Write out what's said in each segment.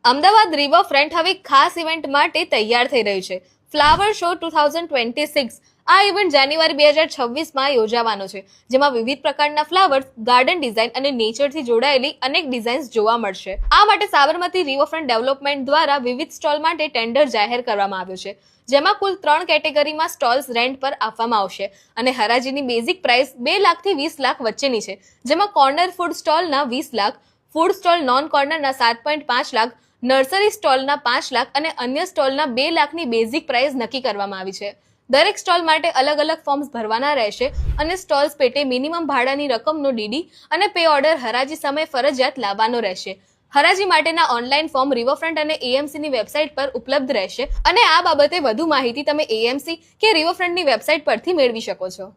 Ahmedabad riverfront હવે ખાસ event માટે તૈયાર થઈ રહ્યું છે. ફ્લાવર શો 2026 આ ઇવેન્ટ જાન્યુઆરી 2026માં યોજાવાનો છે, જેમાં વિવિધ પ્રકારના ફ્લાવર્સ, ગાર્ડન ડિઝાઇન અને નેચરથી જોડાયેલી અનેક ડિઝાઇન્સ જોવા મળશે. આ માટે સાબરમતી રિવરફ્રન્ટ ડેવલપમેન્ટ દ્વારા વિવિધ સ્ટોલ માટે ટેન્ડર જાહેર કરવામાં આવ્યું છે, જેમાં કુલ 3 કેટેગરીમાં સ્ટોલ્સ રેન્ટ પર આપવામાં આવશે અને હરાજીની બેઝિક પ્રાઇસ 2 લાખથી 20 લાખ વચ્ચેની છે, જેમાં કોર્નર ફૂડ સ્ટોલના 20 લાખ, ફૂડ સ્ટોલ નોન કોર્નરના 7.5 લાખ, નર્સરી સ્ટોલના 5 લાખ અને અન્ય સ્ટોલના 2 લાખની બેઝિક પ્રાઇસ નક્કી કરવામાં આવી છે. દરેક સ્ટોલ માટે અલગ અલગ ફોર્મ્સ ભરવાના રહેશે અને સ્ટોલ્સ પેટે મિનિમમ ભાડાની રકમનો ડીડી અને પે ઓર્ડર હરાજી સમયે ફરજિયાત લાવવાનો રહેશે. હરાજી માટેના ઓનલાઈન ફોર્મ રિવરફ્રન્ટ અને એએમસીની વેબસાઇટ પર ઉપલબ્ધ રહેશે અને આ બાબતે વધુ માહિતી તમે એએમસી કે રિવરફ્રન્ટની વેબસાઇટ પરથી મેળવી શકો છો.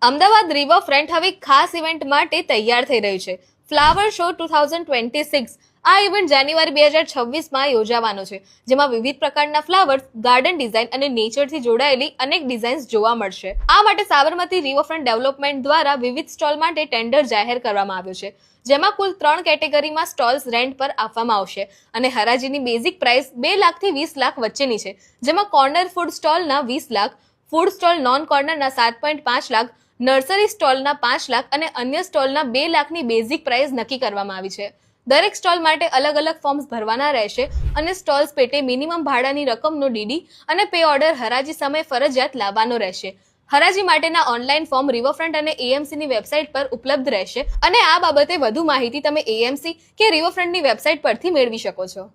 અમદાવાદ રિવરફ્રન્ટ હવે ખાસ ઇવેન્ટ માટે તૈયાર થઈ રહ્યું છે. ફ્લાવર શો 2026 આ ઇવેન્ટ જાન્યુઆરી 2026માં યોજાવાનો છે, જેમાં વિવિધ પ્રકારના ફ્લાવર્સ, ગાર્ડન ડિઝાઇન અને નેચરથી જોડાયેલી અનેક ડિઝાઇન્સ જોવા મળશે. આ માટે સાબરમતી રિવરફ્રન્ટ ડેવલપમેન્ટ દ્વારા વિવિધ સ્ટોલ માટે ટેન્ડર જાહેર કરવામાં આવ્યું છે, જેમાં કુલ 3 કેટેગરીમાં સ્ટોલ્સ રેન્ટ પર આપવામાં આવશે અને હરાજીની બેઝિક પ્રાઇસ 2 લાખથી 20 લાખ વચ્ચેની છે, જેમાં કોર્નર ફૂડ સ્ટોલના 20 લાખ, ફૂડ સ્ટોલ નોન કોર્નરના 7.5 લાખ, નર્સરી સ્ટોલના 5 લાખ અને અન્ય સ્ટોલના 2 લાખની બેઝિક પ્રાઇસ નક્કી કરવામાં આવી છે. દરેક સ્ટોલ માટે અલગ અલગ ફોર્મ્સ ભરવાના રહેશે અને સ્ટોલ્સ પેટે મિનિમમ ભાડાની રકમનો ડીડી અને પે ઓર્ડર હરાજી સમયે ફરજિયાત લાવવાનો રહેશે. હરાજી માટેના ઓનલાઈન ફોર્મ રિવરફ્રન્ટ અને એએમસીની વેબસાઇટ પર ઉપલબ્ધ રહેશે અને આ બાબતે વધુ માહિતી તમે એએમસી કે રિવરફ્રન્ટની વેબસાઇટ પરથી મેળવી શકો છો.